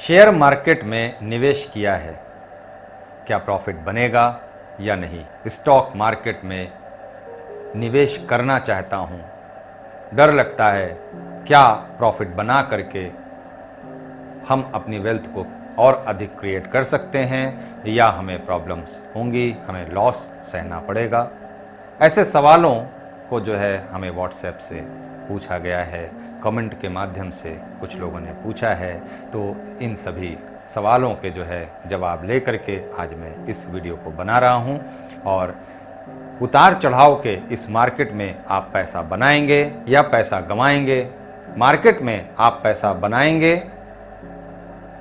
Share market में निवेश किया है, क्या प्रॉफिट बनेगा या नहीं। स्टॉक मार्केट में निवेश करना चाहता हूँ, डर लगता है क्या प्रॉफिट बना करके हम अपनी वेल्थ को और अधिक क्रिएट कर सकते हैं या हमें प्रॉब्लम्स होंगी, हमें लॉस सहना पड़ेगा। ऐसे सवालों को जो है हमें व्हाट्सएप से पूछा गया है, कमेंट के माध्यम से कुछ लोगों ने पूछा है। तो इन सभी सवालों के जो है जवाब लेकर के आज मैं इस वीडियो को बना रहा हूं। और उतार चढ़ाव के इस मार्केट में आप पैसा बनाएंगे या पैसा गंवाएंगे, मार्केट में आप पैसा बनाएंगे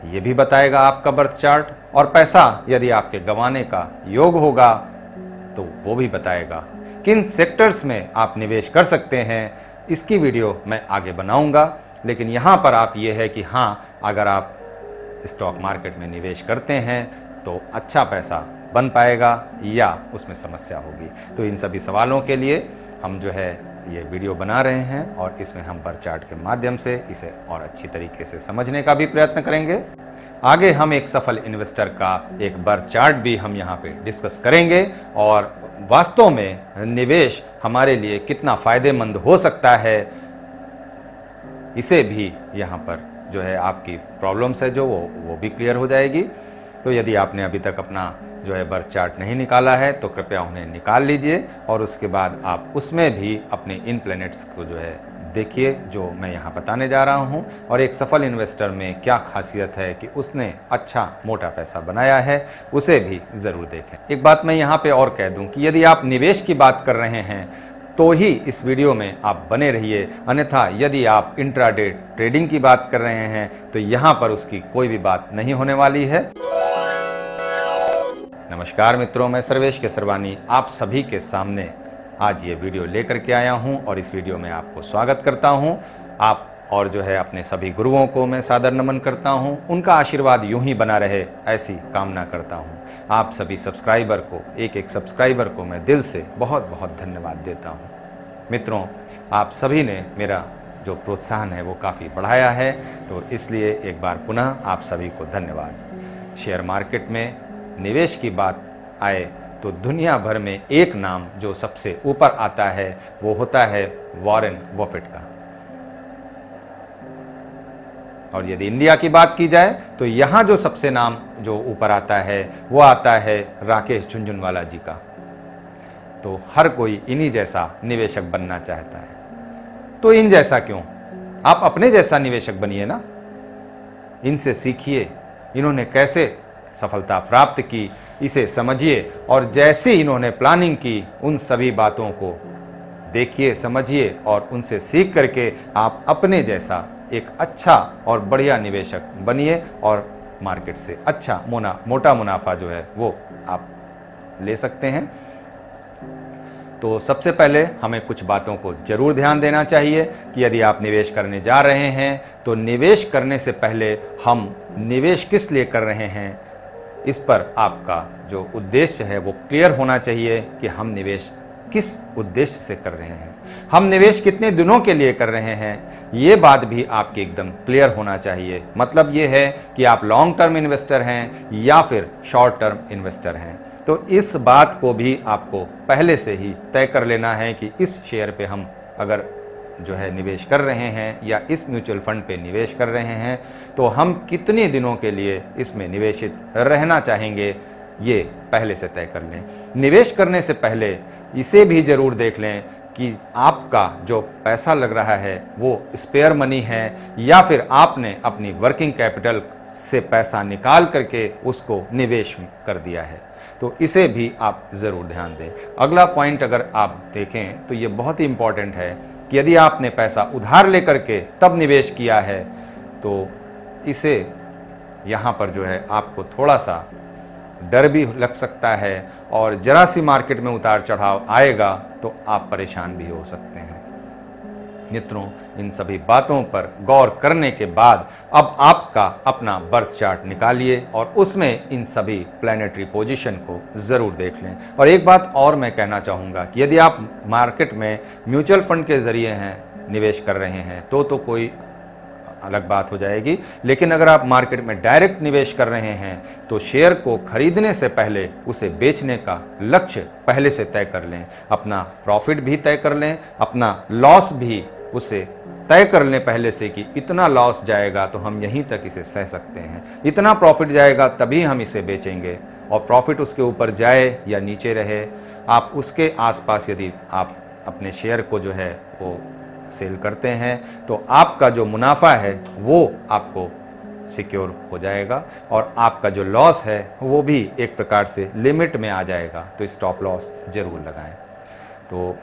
ये भी बताएगा आपका बर्थ चार्ट, और पैसा यदि आपके गंवाने का योग होगा तो वो भी बताएगा। किन सेक्टर्स में आप निवेश कर सकते हैं इसकी वीडियो मैं आगे बनाऊंगा। लेकिन यहाँ पर आप ये है कि हाँ, अगर आप स्टॉक मार्केट में निवेश करते हैं तो अच्छा पैसा बन पाएगा या उसमें समस्या होगी। तो इन सभी सवालों के लिए हम जो है ये वीडियो बना रहे हैं और इसमें हम बर्थ चार्ट के माध्यम से इसे और अच्छी तरीके से समझने का भी प्रयत्न करेंगे। आगे हम एक सफल इन्वेस्टर का एक बर्थ चार्ट भी हम यहाँ पे डिस्कस करेंगे और वास्तव में निवेश हमारे लिए कितना फायदेमंद हो सकता है इसे भी यहाँ पर जो है आपकी प्रॉब्लम्स है जो वो भी क्लियर हो जाएगी। तो यदि आपने अभी तक अपना जो है बर्थ चार्ट नहीं निकाला है तो कृपया उन्हें निकाल लीजिए और उसके बाद आप उसमें भी अपने इन प्लैनेट्स को जो है देखिए जो मैं यहाँ बताने जा रहा हूँ। और एक सफल इन्वेस्टर में क्या खासियत है कि उसने अच्छा मोटा पैसा बनाया है उसे भी ज़रूर देखें। एक बात मैं यहाँ पे और कह दूँ कि यदि आप निवेश की बात कर रहे हैं तो ही इस वीडियो में आप बने रहिए, अन्यथा यदि आप इंट्राडे ट्रेडिंग की बात कर रहे हैं तो यहाँ पर उसकी कोई भी बात नहीं होने वाली है। नमस्कार मित्रों, मैं सर्वेश केसरवानी आप सभी के सामने आज ये वीडियो लेकर के आया हूँ और इस वीडियो में आपको स्वागत करता हूँ। आप और जो है अपने सभी गुरुओं को मैं सादर नमन करता हूँ, उनका आशीर्वाद यूं ही बना रहे ऐसी कामना करता हूँ। आप सभी सब्सक्राइबर को, एक एक सब्सक्राइबर को मैं दिल से बहुत बहुत धन्यवाद देता हूँ। मित्रों, आप सभी ने मेरा जो प्रोत्साहन है वो काफ़ी बढ़ाया है, तो इसलिए एक बार पुनः आप सभी को धन्यवाद। शेयर मार्केट में निवेश की बात आए तो दुनिया भर में एक नाम जो सबसे ऊपर आता है वो होता है वॉरेन बफेट का। और यदि इंडिया की बात की जाए तो यहाँ जो सबसे नाम जो ऊपर आता है वो आता है राकेश झुनझुनवाला जी का। तो हर कोई इन्हीं जैसा निवेशक बनना चाहता है। तो इन जैसा क्यों, आप अपने जैसा निवेशक बनिए ना, इनसे सीखिए, इन्होंने कैसे सफलता प्राप्त की इसे समझिए और जैसे इन्होंने प्लानिंग की उन सभी बातों को देखिए, समझिए और उनसे सीख करके आप अपने जैसा एक अच्छा और बढ़िया निवेशक बनिए और मार्केट से अच्छा मोटा मुनाफा जो है वो आप ले सकते हैं। तो सबसे पहले हमें कुछ बातों को जरूर ध्यान देना चाहिए कि यदि आप निवेश करने जा रहे हैं तो निवेश करने से पहले हम निवेश किस लिए कर रहे हैं इस पर आपका जो उद्देश्य है वो क्लियर होना चाहिए कि हम निवेश किस उद्देश्य से कर रहे हैं, हम निवेश कितने दिनों के लिए कर रहे हैं, ये बात भी आपकी एकदम क्लियर होना चाहिए। मतलब ये है कि आप लॉन्ग टर्म इन्वेस्टर हैं या फिर शॉर्ट टर्म इन्वेस्टर हैं। तो इस बात को भी आपको पहले से ही तय कर लेना है कि इस शेयर पे हम अगर जो है निवेश कर रहे हैं या इस म्यूचुअल फंड पे निवेश कर रहे हैं तो हम कितने दिनों के लिए इसमें निवेशित रहना चाहेंगे, ये पहले से तय कर लें। निवेश करने से पहले इसे भी ज़रूर देख लें कि आपका जो पैसा लग रहा है वो स्पेयर मनी है या फिर आपने अपनी वर्किंग कैपिटल से पैसा निकाल करके उसको निवेश कर दिया है। तो इसे भी आप ज़रूर ध्यान दें। अगला पॉइंट अगर आप देखें तो ये बहुत ही इम्पॉर्टेंट है कि यदि आपने पैसा उधार लेकर के तब निवेश किया है तो इसे यहाँ पर जो है आपको थोड़ा सा डर भी लग सकता है और जरा सी मार्केट में उतार चढ़ाव आएगा तो आप परेशान भी हो सकते हैं। मित्रों, इन सभी बातों पर गौर करने के बाद अब आपका अपना बर्थ चार्ट निकालिए और उसमें इन सभी प्लैनेटरी पोजीशन को ज़रूर देख लें। और एक बात और मैं कहना चाहूँगा कि यदि आप मार्केट में म्यूचुअल फंड के ज़रिए हैं निवेश कर रहे हैं तो कोई अलग बात हो जाएगी। लेकिन अगर आप मार्केट में डायरेक्ट निवेश कर रहे हैं तो शेयर को खरीदने से पहले उसे बेचने का लक्ष्य पहले से तय कर लें, अपना प्रॉफिट भी तय कर लें, अपना लॉस भी उसे तय कर लें पहले से कि इतना लॉस जाएगा तो हम यहीं तक इसे सह सकते हैं, इतना प्रॉफिट जाएगा तभी हम इसे बेचेंगे। और प्रॉफिट उसके ऊपर जाए या नीचे रहे, आप उसके आसपास यदि आप अपने शेयर को जो है वो सेल करते हैं तो आपका जो मुनाफा है वो आपको सिक्योर हो जाएगा और आपका जो लॉस है वो भी एक प्रकार से लिमिट में आ जाएगा। तो स्टॉप लॉस जरूर लगाएं। तो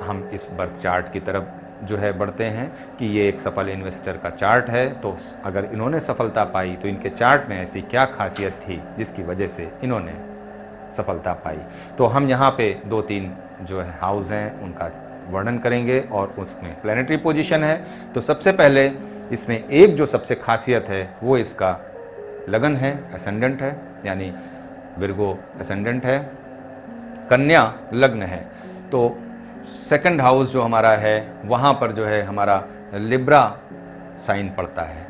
हम इस बर्थ चार्ट की तरफ जो है बढ़ते हैं कि ये एक सफल इन्वेस्टर का चार्ट है। तो अगर इन्होंने सफलता पाई तो इनके चार्ट में ऐसी क्या खासियत थी जिसकी वजह से इन्होंने सफलता पाई। तो हम यहाँ पे 2-3 जो है हाउस हैं उनका वर्णन करेंगे और उसमें प्लैनेटरी पोजीशन है। तो सबसे पहले इसमें एक जो सबसे खासियत है वो इसका लगन है, एसेंडेंट है, यानी विर्गो एसेंडेंट है, कन्या लग्न है। तो सेकंड हाउस जो हमारा है वहाँ पर जो है हमारा लिब्रा साइन पड़ता है।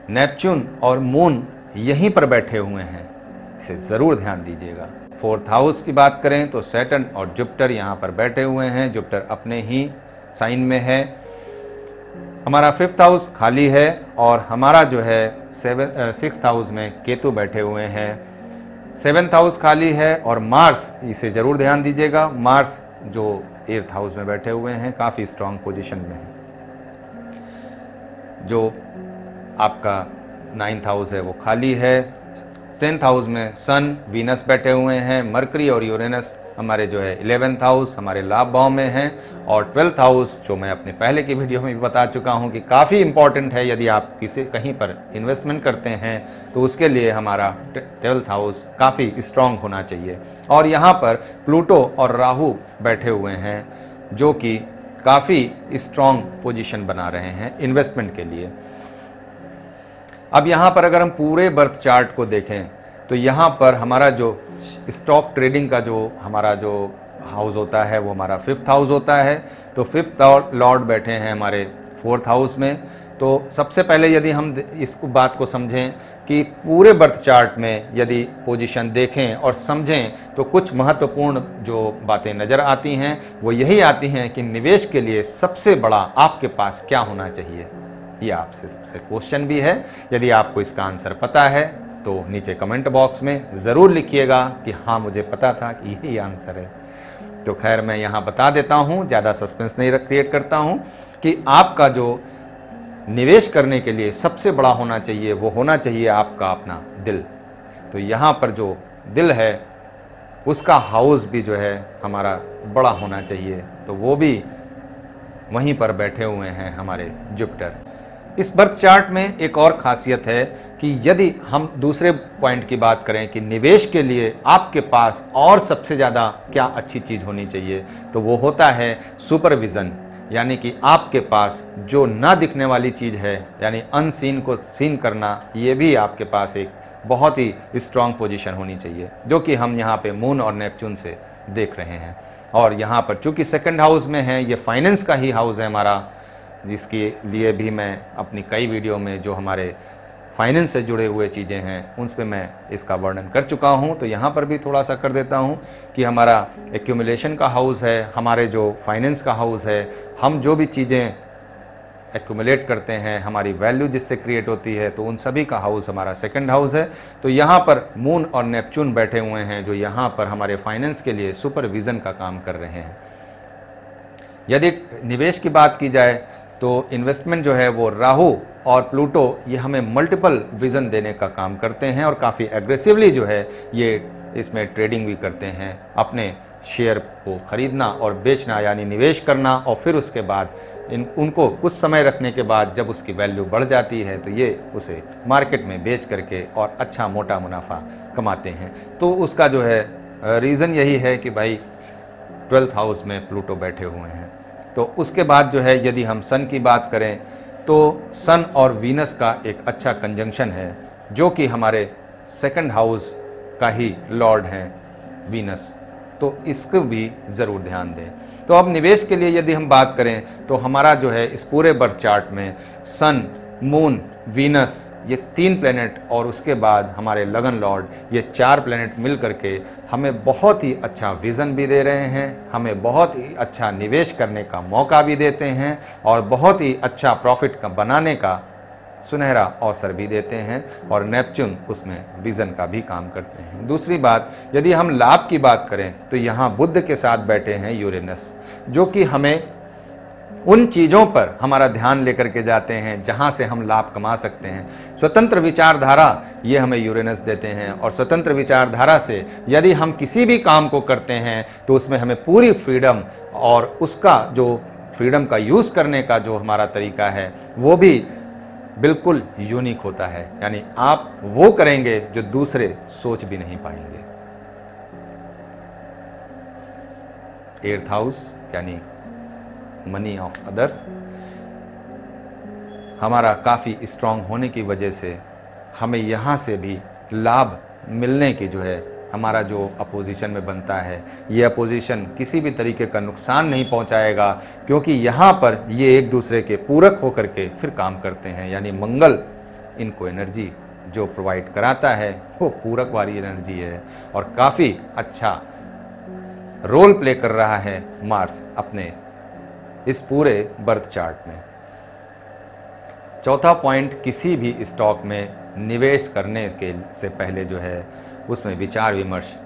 नेपच्यून और मून यहीं पर बैठे हुए हैं, इसे ज़रूर ध्यान दीजिएगा। फोर्थ हाउस की बात करें तो सैटर्न और जुपिटर यहाँ पर बैठे हुए हैं, जुपिटर अपने ही साइन में है। हमारा फिफ्थ हाउस खाली है और हमारा जो है सिक्स्थ हाउस में केतु बैठे हुए हैं। सेवेंथ हाउस खाली है और मार्स, इसे ज़रूर ध्यान दीजिएगा, मार्स जो 8th हाउस में बैठे हुए हैं, काफ़ी स्ट्रांग पोजीशन में है। जो आपका 9th हाउस है वो खाली है। 10th हाउस में सन वीनस बैठे हुए हैं, मरकरी और यूरेनस हमारे जो है 11th हाउस हमारे लाभ भाव में हैं। और 12th हाउस जो मैं अपने पहले की वीडियो में भी बता चुका हूं कि काफ़ी इंपॉर्टेंट है, यदि आप किसी कहीं पर इन्वेस्टमेंट करते हैं तो उसके लिए हमारा 12th हाउस काफ़ी स्ट्रांग होना चाहिए। और यहाँ पर प्लूटो और राहु बैठे हुए हैं जो कि काफ़ी स्ट्रांग पोजीशन बना रहे हैं इन्वेस्टमेंट के लिए। अब यहाँ पर अगर हम पूरे बर्थ चार्ट को देखें तो यहाँ पर हमारा जो स्टॉक ट्रेडिंग का जो हमारा जो हाउस होता है वो हमारा 5th हाउस होता है। तो 5th लॉर्ड बैठे हैं हमारे 4th हाउस में। तो सबसे पहले यदि हम इस बात को समझें कि पूरे बर्थ चार्ट में यदि पोजीशन देखें और समझें तो कुछ महत्वपूर्ण जो बातें नज़र आती हैं वो यही आती हैं कि निवेश के लिए सबसे बड़ा आपके पास क्या होना चाहिए। ये आपसे क्वेश्चन भी है, यदि आपको इसका आंसर पता है तो नीचे कमेंट बॉक्स में ज़रूर लिखिएगा कि हाँ मुझे पता था कि यही आंसर है। तो खैर मैं यहाँ बता देता हूँ, ज़्यादा सस्पेंस नहीं क्रिएट करता हूँ, कि आपका जो निवेश करने के लिए सबसे बड़ा होना चाहिए वो होना चाहिए आपका अपना दिल। तो यहाँ पर जो दिल है उसका हाउस भी जो है हमारा बड़ा होना चाहिए। तो वो भी वहीं पर बैठे हुए हैं हमारे जुपिटर। इस बर्थ चार्ट में एक और खासियत है कि यदि हम दूसरे पॉइंट की बात करें कि निवेश के लिए आपके पास और सबसे ज़्यादा क्या अच्छी चीज़ होनी चाहिए तो वो होता है सुपरविज़न, यानी कि आपके पास जो ना दिखने वाली चीज़ है यानी अनसीन को सीन करना, ये भी आपके पास एक बहुत ही स्ट्रांग पोजीशन होनी चाहिए, जो कि हम यहाँ पे मून और नेपच्यून से देख रहे हैं। और यहाँ पर चूँकि सेकंड हाउस में है, ये फाइनेंस का ही हाउस है हमारा, जिसके लिए भी मैं अपनी कई वीडियो में जो हमारे फाइनेंस से जुड़े हुए चीज़ें हैं उन पर मैं इसका वर्णन कर चुका हूं। तो यहाँ पर भी थोड़ा सा कर देता हूं कि हमारा एक्यूमुलेशन का हाउस है, हमारे जो फाइनेंस का हाउस है, हम जो भी चीज़ें एक्यूमुलेट करते हैं, हमारी वैल्यू जिससे क्रिएट होती है, तो उन सभी का हाउस हमारा सेकंड हाउस है। तो यहाँ पर मून और नेपच्यून बैठे हुए हैं जो यहाँ पर हमारे फाइनेंस के लिए सुपरविज़न का काम कर रहे हैं। यदि निवेश की बात की जाए तो इन्वेस्टमेंट जो है वो राहु और प्लूटो ये हमें मल्टीपल विज़न देने का काम करते हैं और काफ़ी एग्रेसिवली जो है ये इसमें ट्रेडिंग भी करते हैं, अपने शेयर को खरीदना और बेचना यानी निवेश करना, और फिर उसके बाद उनको कुछ समय रखने के बाद जब उसकी वैल्यू बढ़ जाती है तो ये उसे मार्केट में बेच करके और अच्छा मोटा मुनाफा कमाते हैं। तो उसका जो है रीज़न यही है कि भाई 12th हाउस में प्लूटो बैठे हुए हैं। तो उसके बाद जो है यदि हम सन की बात करें तो सन और वीनस का एक अच्छा कंजंक्शन है, जो कि हमारे सेकंड हाउस का ही लॉर्ड हैं वीनस। तो इसको भी ज़रूर ध्यान दें। तो अब निवेश के लिए यदि हम बात करें तो हमारा जो है इस पूरे बर्थ चार्ट में सन, मून, वीनस, ये 3 प्लेनेट और उसके बाद हमारे लगन लॉर्ड, ये 4 प्लेनेट मिल करके हमें बहुत ही अच्छा विज़न भी दे रहे हैं, हमें बहुत ही अच्छा निवेश करने का मौका भी देते हैं और बहुत ही अच्छा प्रॉफिट बनाने का सुनहरा अवसर भी देते हैं और नेपच्यून उसमें विज़न का भी काम करते हैं। दूसरी बात, यदि हम लाभ की बात करें तो यहाँ बुध के साथ बैठे हैं यूरेनस, जो कि हमें उन चीज़ों पर हमारा ध्यान लेकर के जाते हैं जहाँ से हम लाभ कमा सकते हैं। स्वतंत्र विचारधारा ये हमें यूरेनस देते हैं और स्वतंत्र विचारधारा से यदि हम किसी भी काम को करते हैं तो उसमें हमें पूरी फ्रीडम और उसका जो फ्रीडम का यूज़ करने का जो हमारा तरीका है वो भी बिल्कुल यूनिक होता है, यानी आप वो करेंगे जो दूसरे सोच भी नहीं पाएंगे। 8th हाउस यानी मनी ऑफ अदर्स हमारा काफ़ी स्ट्रांग होने की वजह से हमें यहाँ से भी लाभ मिलने की जो है हमारा जो अपोजिशन में बनता है, ये अपोजिशन किसी भी तरीके का नुकसान नहीं पहुँचाएगा, क्योंकि यहाँ पर ये एक दूसरे के पूरक होकर के फिर काम करते हैं। यानी मंगल इनको एनर्जी जो प्रोवाइड कराता है वो पूरक वाली एनर्जी है और काफ़ी अच्छा रोल प्ले कर रहा है मार्स अपने इस पूरे बर्थ चार्ट में। चौथा पॉइंट, किसी भी स्टॉक में निवेश करने के से पहले जो है उसमें विचार विमर्श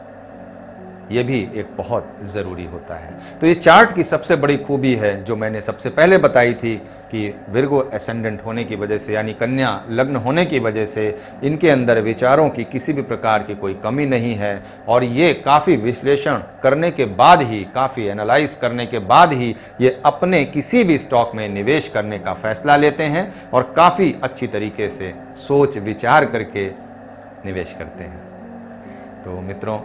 ये भी एक बहुत ज़रूरी होता है। तो ये चार्ट की सबसे बड़ी खूबी है जो मैंने सबसे पहले बताई थी कि विर्गो एसेंडेंट होने की वजह से यानी कन्या लग्न होने की वजह से इनके अंदर विचारों की किसी भी प्रकार की कोई कमी नहीं है और ये काफ़ी विश्लेषण करने के बाद ही, काफ़ी एनालाइज करने के बाद ही ये अपने किसी भी स्टॉक में निवेश करने का फैसला लेते हैं और काफ़ी अच्छी तरीके से सोच विचार करके निवेश करते हैं। तो मित्रों,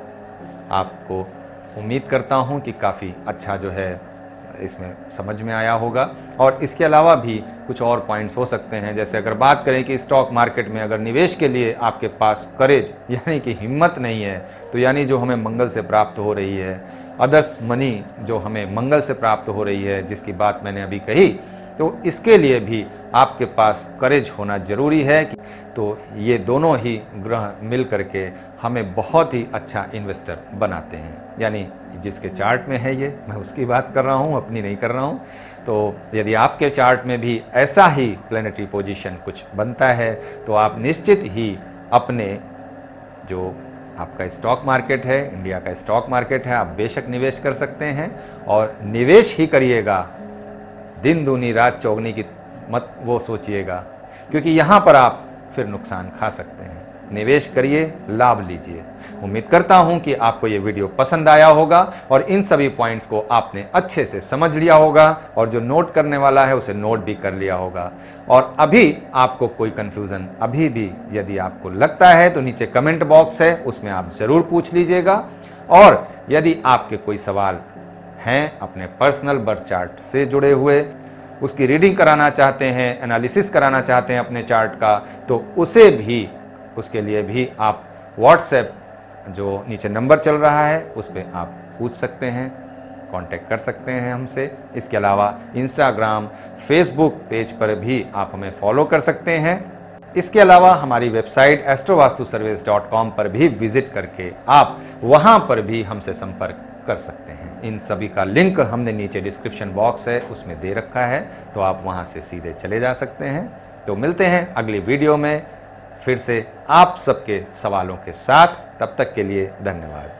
आपको उम्मीद करता हूं कि काफ़ी अच्छा जो है इसमें समझ में आया होगा और इसके अलावा भी कुछ और पॉइंट्स हो सकते हैं। जैसे अगर बात करें कि स्टॉक मार्केट में अगर निवेश के लिए आपके पास करेज यानी कि हिम्मत नहीं है, तो यानी जो हमें मंगल से प्राप्त हो रही है, अदर्स मनी जो हमें मंगल से प्राप्त हो रही है जिसकी बात मैंने अभी कही, तो इसके लिए भी आपके पास करेज होना ज़रूरी है। तो ये दोनों ही ग्रह मिल करके हमें बहुत ही अच्छा इन्वेस्टर बनाते हैं। यानी जिसके चार्ट में है ये, मैं उसकी बात कर रहा हूँ, अपनी नहीं कर रहा हूँ। तो यदि आपके चार्ट में भी ऐसा ही प्लैनेटरी पोजीशन कुछ बनता है तो आप निश्चित ही अपने जो आपका स्टॉक मार्केट है, इंडिया का स्टॉक मार्केट है, आप बेशक निवेश कर सकते हैं और निवेश ही करिएगा, दिन दूनी रात चौगनी की मत वो सोचिएगा, क्योंकि यहाँ पर आप फिर नुकसान खा सकते हैं। निवेश करिए, लाभ लीजिए। उम्मीद करता हूँ कि आपको ये वीडियो पसंद आया होगा और इन सभी पॉइंट्स को आपने अच्छे से समझ लिया होगा और जो नोट करने वाला है उसे नोट भी कर लिया होगा। और अभी आपको कोई कन्फ्यूज़न अभी भी यदि आपको लगता है तो नीचे कमेंट बॉक्स है, उसमें आप ज़रूर पूछ लीजिएगा। और यदि आपके कोई सवाल हैं अपने पर्सनल बर्थ चार्ट से जुड़े हुए, उसकी रीडिंग कराना चाहते हैं, एनालिसिस कराना चाहते हैं अपने चार्ट का, तो उसके लिए भी आप व्हाट्सएप जो नीचे नंबर चल रहा है उस पर आप पूछ सकते हैं, कांटेक्ट कर सकते हैं हमसे। इसके अलावा इंस्टाग्राम, फेसबुक पेज पर भी आप हमें फॉलो कर सकते हैं। इसके अलावा हमारी वेबसाइट astrovastuservice.com पर भी विजिट करके आप वहां पर भी हमसे संपर्क कर सकते हैं। इन सभी का लिंक हमने नीचे डिस्क्रिप्शन बॉक्स है उसमें दे रखा है, तो आप वहां से सीधे चले जा सकते हैं। तो मिलते हैं अगली वीडियो में फिर से आप सबके सवालों के साथ। तब तक के लिए धन्यवाद।